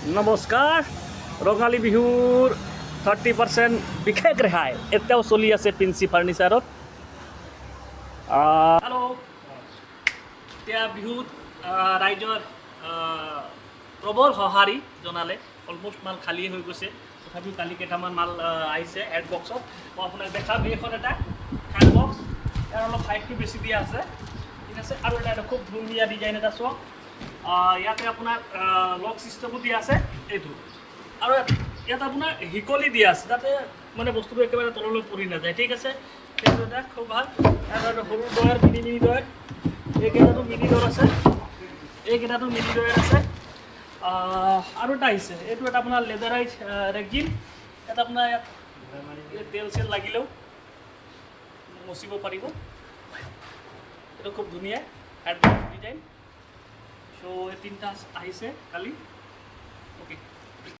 নমস্কাৰ ৰঙালী বিহুৰ 30% বিশেষ ৰেহাই এতিয়াও চলি আছে প্ৰিন্সি ফাৰ্নিচাৰত। হেল্ল' এতিয়া বিহুত ৰাইজৰ প্ৰবল সঁহাৰি জনালে। অলমষ্ট মাল খালী হৈ গৈছে, তথাপিও কালি কেইটামান মাল আহিছে হেড বক্সত। মই আপোনাক দেখাম এইখন এটা হেড বক্স, ইয়াৰ অলপ হাইটটো বেছি দিয়া আছে, ঠিক আছে। আৰু এটা খুব ধুনীয়া ডিজাইন এটা চাওক, ইয়াতে আপোনাৰ লক চিষ্টেমো দিয়া আছে এইটো, আৰু ইয়াত আপোনাৰ হিকলি দিয়া আছে যাতে মানে বস্তুটো একেবাৰে তললৈ পৰি নাযায়, ঠিক আছে। সেইটো এটা খুব ভাল। আৰু সৰু drawer mini drawer, এইকেইটাতো mini drawer আছে, এইকেইটাতো মিনি ডয়াৰ আছে। আৰু এটা আহিছে, এইটো এটা আপোনাৰ লেডাৰাইজ ৰেগিন, ইয়াত আপোনাৰ ইয়াত তেল চেল লাগিলেও মচিব পাৰিব। এইটো খুব ধুনীয়া হেড বক্স ডিজাইন। চ' এই তিনিটা আহিছে কালি।